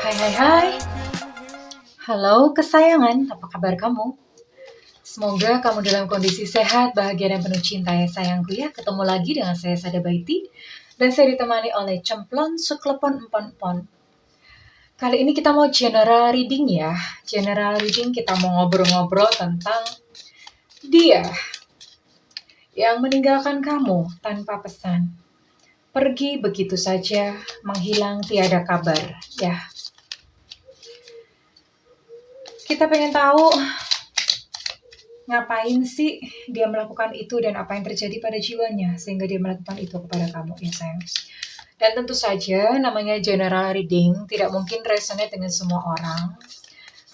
Hai hai hai, halo kesayangan, apa kabar kamu? Semoga kamu dalam kondisi sehat, bahagia dan penuh cinta ya sayangku ya. Ketemu lagi dengan saya Sada Baiti dan saya ditemani oleh Cemplon Suklepon Empon-Empon. Kali ini kita mau general reading ya. General reading kita mau ngobrol-ngobrol tentang dia yang meninggalkan kamu tanpa pesan. Pergi begitu saja, menghilang tiada kabar ya. Kita pengen tahu ngapain sih dia melakukan itu dan apa yang terjadi pada jiwanya sehingga dia melakukan itu kepada kamu ya sayang. Dan tentu saja namanya general reading tidak mungkin resonate dengan semua orang.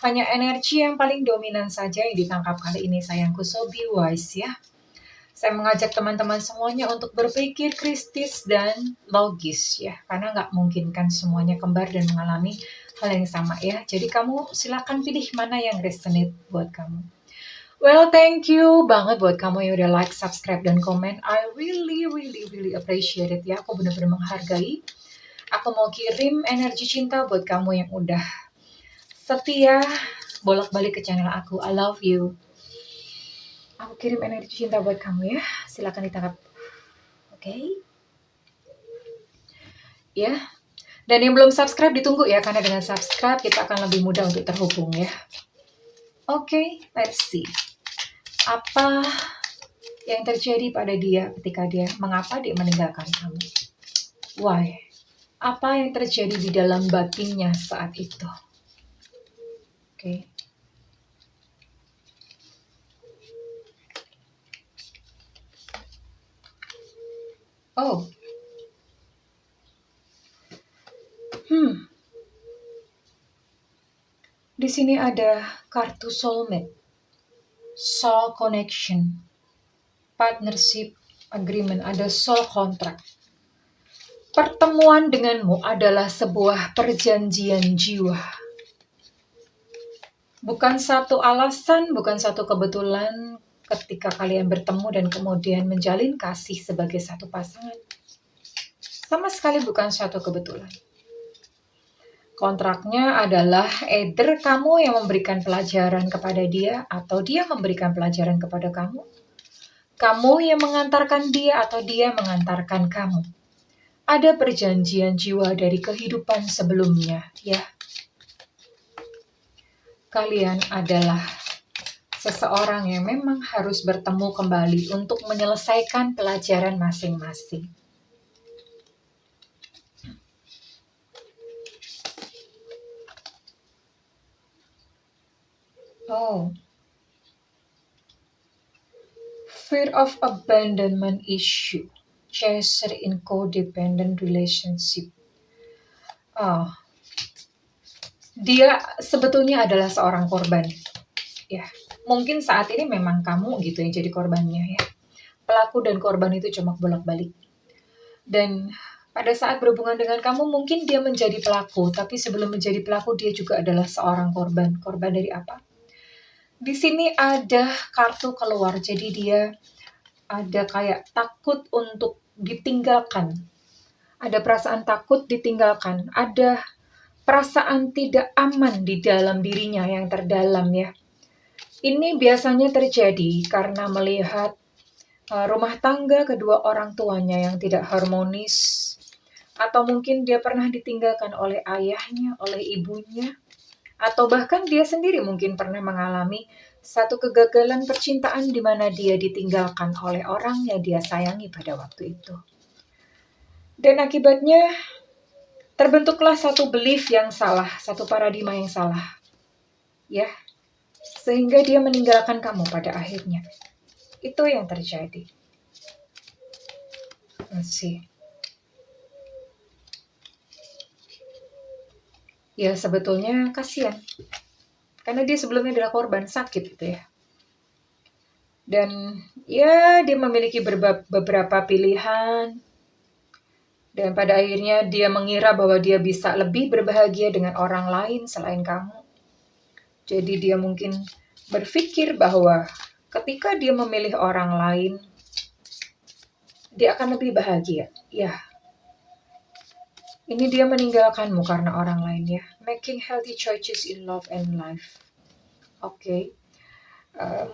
Hanya energi yang paling dominan saja yang ditangkap kali ini sayangku. So be wise ya. Saya mengajak teman-teman semuanya untuk berpikir kritis dan logis ya. Karena nggak mungkin kan semuanya kembar dan mengalami hal yang sama ya. Jadi kamu silakan pilih mana yang resonate buat kamu. Well, thank you banget buat kamu yang udah like, subscribe, dan komen. I really appreciate it ya. Aku benar-benar menghargai. Aku mau kirim energi cinta buat kamu yang udah setia bolak-balik ke channel aku. I love you. Aku kirim energi cinta buat kamu ya. Silakan ditangkap. Oke? Ya. Dan yang belum subscribe ditunggu ya. Karena dengan subscribe kita akan lebih mudah untuk terhubung ya. Oke, let's see. Apa yang terjadi pada dia ketika mengapa dia meninggalkan kamu? Why? Apa yang terjadi di dalam batinnya saat itu? Oke. Oh. Di sini ada kartu soulmate, soul connection, partnership agreement, ada soul contract. Pertemuan denganmu adalah sebuah perjanjian jiwa. Bukan satu alasan, bukan satu kebetulan ketika kalian bertemu dan kemudian menjalin kasih sebagai satu pasangan. Sama sekali bukan suatu kebetulan. Kontraknya adalah either kamu yang memberikan pelajaran kepada dia atau dia memberikan pelajaran kepada kamu. Kamu yang mengantarkan dia atau dia mengantarkan kamu. Ada perjanjian jiwa dari kehidupan sebelumnya, ya. Kalian adalah seseorang yang memang harus bertemu kembali untuk menyelesaikan pelajaran masing-masing. Oh. Fear of abandonment issue. Chaser in codependent relationship. Oh. Dia sebetulnya adalah seorang korban. Ya, mungkin saat ini memang kamu gitu yang jadi korbannya ya. Pelaku dan korban itu cuma bolak-balik. Dan pada saat berhubungan dengan kamu mungkin dia menjadi pelaku, tapi sebelum menjadi pelaku dia juga adalah seorang korban. Korban dari apa? Di sini ada kartu keluar, jadi dia ada kayak takut untuk ditinggalkan. Ada perasaan takut ditinggalkan. Ada perasaan tidak aman di dalam dirinya yang terdalam ya. Ini biasanya terjadi karena melihat rumah tangga kedua orang tuanya yang tidak harmonis. Atau mungkin dia pernah ditinggalkan oleh ayahnya, oleh ibunya. Atau bahkan dia sendiri mungkin pernah mengalami satu kegagalan percintaan di mana dia ditinggalkan oleh orang yang dia sayangi pada waktu itu. Dan akibatnya terbentuklah satu belief yang salah, satu paradigma yang salah. Ya, sehingga dia meninggalkan kamu pada akhirnya. Itu yang terjadi. Let's see. Ya sebetulnya kasihan. Karena dia sebelumnya adalah korban sakit gitu ya. Dan ya dia memiliki beberapa pilihan. Dan pada akhirnya dia mengira bahwa dia bisa lebih berbahagia dengan orang lain selain kamu. Jadi dia mungkin berpikir bahwa ketika dia memilih orang lain, dia akan lebih bahagia. Ya. Ini dia meninggalkanmu karena orang lain ya. Making healthy choices in love and life. Oke.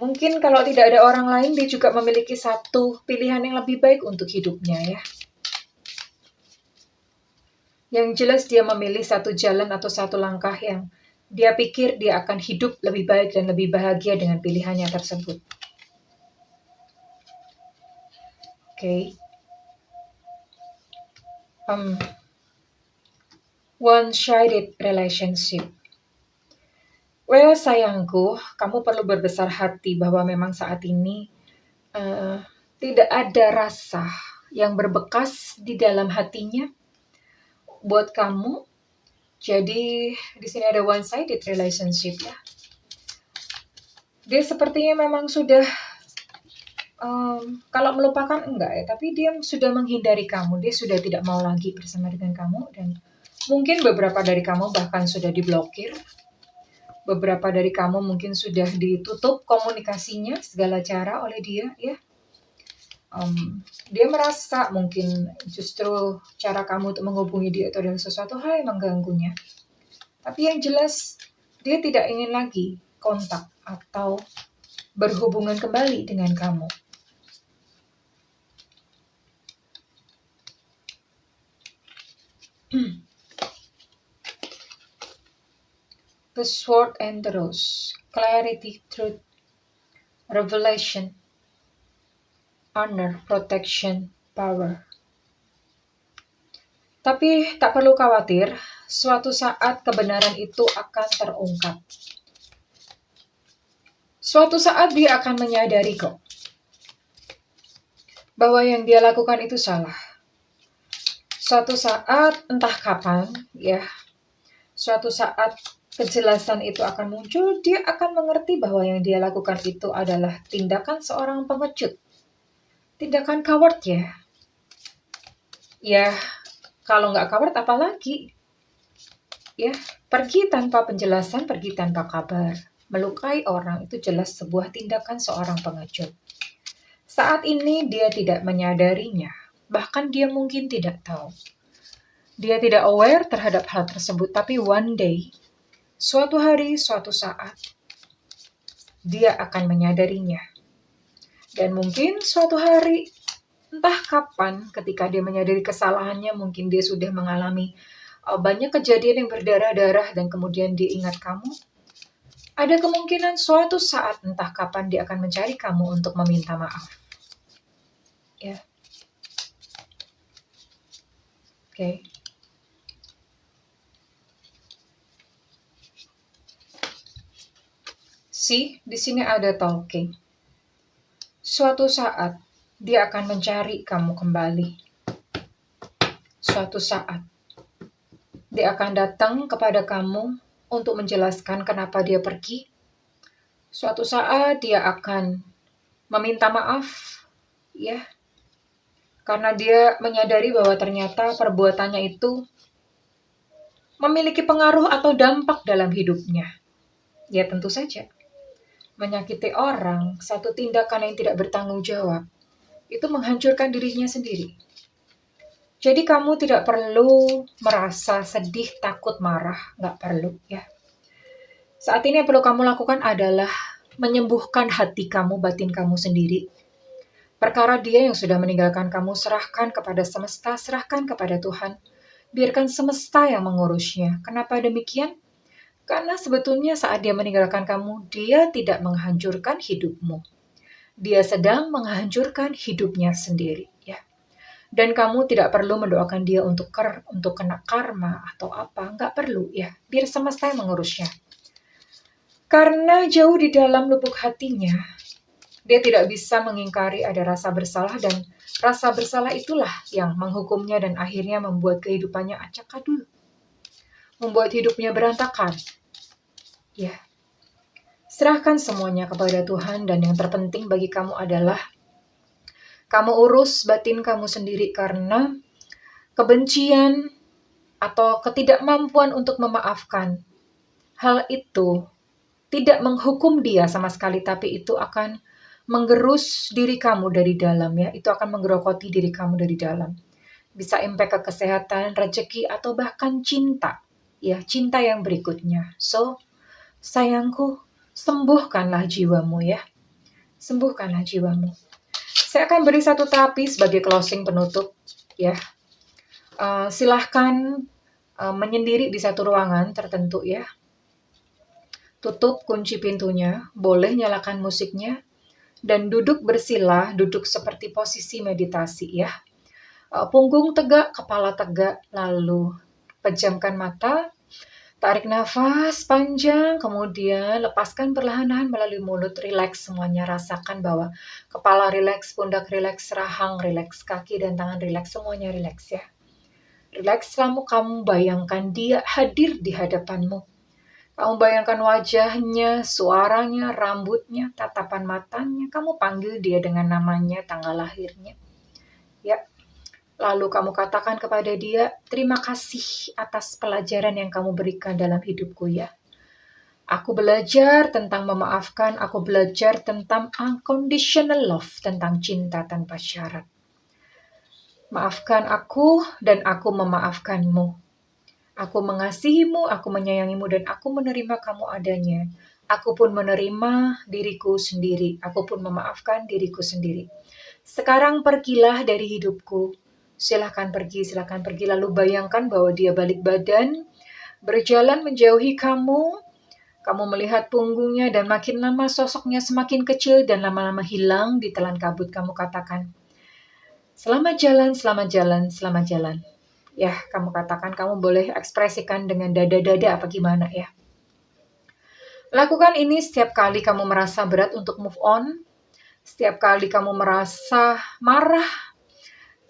Mungkin kalau tidak ada orang lain, dia juga memiliki satu pilihan yang lebih baik untuk hidupnya ya. Yang jelas dia memilih satu jalan atau satu langkah yang dia pikir dia akan hidup lebih baik dan lebih bahagia dengan pilihannya tersebut. Oke. One-sided relationship. Well, sayangku, kamu perlu berbesar hati bahwa memang saat ini tidak ada rasa yang berbekas di dalam hatinya buat kamu. Jadi di sini ada one-sided relationship ya. Dia sepertinya memang sudah kalau melupakan enggak ya, tapi dia sudah menghindari kamu. Dia sudah tidak mau lagi bersama dengan kamu dan mungkin beberapa dari kamu bahkan sudah diblokir. Beberapa dari kamu mungkin sudah ditutup komunikasinya segala cara oleh dia ya. Dia merasa mungkin justru cara kamu untuk menghubungi dia itu adalah sesuatu hal yang mengganggunya. Tapi yang jelas dia tidak ingin lagi kontak atau berhubungan kembali dengan kamu. The sword and the rose, clarity, truth, revelation, honor, protection, power. Tapi tak perlu khawatir, suatu saat kebenaran itu akan terungkap. Suatu saat dia akan menyadari kok bahwa yang dia lakukan itu salah. Suatu saat, entah kapan ya, suatu saat kejelasan itu akan muncul, dia akan mengerti bahwa yang dia lakukan itu adalah tindakan seorang pengecut. Tindakan coward ya. Ya, kalau nggak coward apalagi? Ya, pergi tanpa penjelasan, pergi tanpa kabar. Melukai orang itu jelas sebuah tindakan seorang pengecut. Saat ini dia tidak menyadarinya, bahkan dia mungkin tidak tahu. Dia tidak aware terhadap hal tersebut, tapi one day, suatu hari, suatu saat, dia akan menyadarinya. Dan mungkin suatu hari, entah kapan, ketika dia menyadari kesalahannya, mungkin dia sudah mengalami banyak kejadian yang berdarah-darah dan kemudian dia ingat kamu. Ada kemungkinan suatu saat, entah kapan, dia akan mencari kamu untuk meminta maaf. Ya. Oke. See, di sini ada talking. Suatu saat, dia akan mencari kamu kembali. Suatu saat, dia akan datang kepada kamu untuk menjelaskan kenapa dia pergi. Suatu saat, dia akan meminta maaf, ya. Karena dia menyadari bahwa ternyata perbuatannya itu memiliki pengaruh atau dampak dalam hidupnya. Ya tentu saja. Menyakiti orang, satu tindakan yang tidak bertanggung jawab, itu menghancurkan dirinya sendiri. Jadi kamu tidak perlu merasa sedih, takut, marah. Nggak perlu ya. Saat ini yang perlu kamu lakukan adalah menyembuhkan hati kamu, batin kamu sendiri. Perkara dia yang sudah meninggalkan kamu, serahkan kepada semesta, serahkan kepada Tuhan. Biarkan semesta yang mengurusnya. Kenapa demikian? Karena sebetulnya saat dia meninggalkan kamu, dia tidak menghancurkan hidupmu. Dia sedang menghancurkan hidupnya sendiri. Ya. Dan kamu tidak perlu mendoakan dia untuk kena karma atau apa. Nggak perlu ya. Biar semesta yang mengurusnya. Karena jauh di dalam lubuk hatinya, dia tidak bisa mengingkari ada rasa bersalah dan rasa bersalah itulah yang menghukumnya dan akhirnya membuat kehidupannya acak adul. Membuat hidupnya berantakan. Ya, serahkan semuanya kepada Tuhan dan yang terpenting bagi kamu adalah kamu urus batin kamu sendiri karena kebencian atau ketidakmampuan untuk memaafkan hal itu tidak menghukum dia sama sekali, tapi itu akan menggerus diri kamu dari dalam ya, itu akan menggerogoti diri kamu dari dalam. bisa impact ke kesehatan, rezeki, atau bahkan cinta. Ya, cinta yang berikutnya. So, sayangku, sembuhkanlah jiwamu ya. Sembuhkanlah jiwamu. Saya akan beri satu terapi sebagai closing penutup ya. Silahkan menyendiri di satu ruangan tertentu ya. Tutup kunci pintunya, boleh nyalakan musiknya, dan duduk bersila, duduk seperti posisi meditasi ya. Punggung tegak, kepala tegak, lalu pejamkan mata, tarik nafas panjang, kemudian lepaskan perlahan-lahan melalui mulut, rileks semuanya, rasakan bahwa kepala rileks, pundak rileks, rahang rileks, kaki dan tangan rileks, semuanya rileks ya. Rileks selama kamu bayangkan dia hadir di hadapanmu. Kamu bayangkan wajahnya, suaranya, rambutnya, tatapan matanya. Kamu panggil dia dengan namanya, tanggal lahirnya. Ya. Lalu kamu katakan kepada dia, terima kasih atas pelajaran yang kamu berikan dalam hidupku ya. Aku belajar tentang memaafkan, aku belajar tentang unconditional love, tentang cinta tanpa syarat. Maafkan aku dan aku memaafkanmu. Aku mengasihimu, aku menyayangimu, dan aku menerima kamu adanya. Aku pun menerima diriku sendiri. Aku pun memaafkan diriku sendiri. Sekarang pergilah dari hidupku. Silahkan pergi. Lalu bayangkan bahwa dia balik badan, berjalan menjauhi kamu. Kamu melihat punggungnya dan makin lama sosoknya semakin kecil dan lama-lama hilang di telan kabut. Kamu katakan, selamat jalan, selamat jalan, selamat jalan. Ya, kamu katakan, kamu boleh ekspresikan dengan dada-dada apa gimana ya. Lakukan ini setiap kali kamu merasa berat untuk move on, setiap kali kamu merasa marah,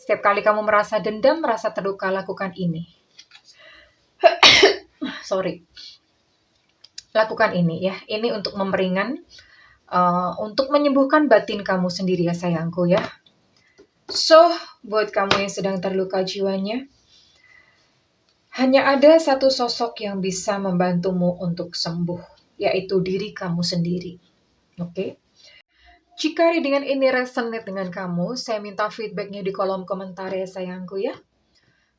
setiap kali kamu merasa dendam, merasa terluka, lakukan ini. Lakukan ini ya. Ini untuk memperingan, untuk menyembuhkan batin kamu sendiri ya sayangku ya. So, buat kamu yang sedang terluka jiwanya, hanya ada satu sosok yang bisa membantumu untuk sembuh, yaitu diri kamu sendiri. Oke? Jika readingan ini resonate dengan kamu, saya minta feedbacknya di kolom komentar ya sayangku ya.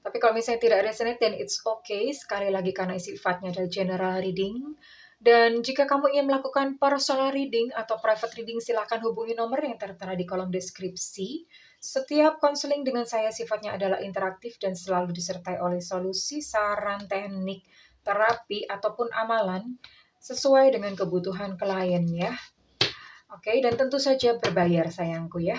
Tapi kalau misalnya tidak resonate, then it's okay. Sekali lagi karena sifatnya adalah general reading. Dan jika kamu ingin melakukan personal reading atau private reading, silakan hubungi nomor yang tertera di kolom deskripsi. Setiap konseling dengan saya sifatnya adalah interaktif dan selalu disertai oleh solusi, saran, teknik, terapi, ataupun amalan sesuai dengan kebutuhan klien ya. Oke, dan tentu saja berbayar sayangku ya.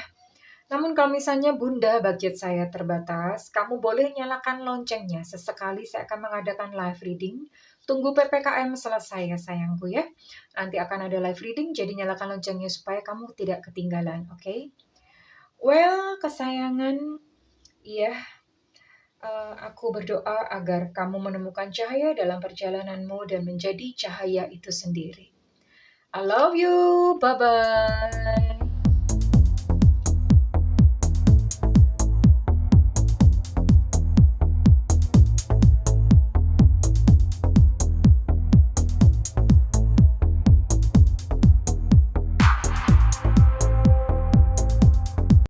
Namun kalau misalnya Bunda budget saya terbatas, kamu boleh nyalakan loncengnya. Sesekali saya akan mengadakan live reading. Tunggu PPKM selesai ya sayangku ya. Nanti akan ada live reading, jadi nyalakan loncengnya supaya kamu tidak ketinggalan, oke? Well, kesayangan, iya, aku berdoa agar kamu menemukan cahaya dalam perjalananmu dan menjadi cahaya itu sendiri. I love you, bye-bye.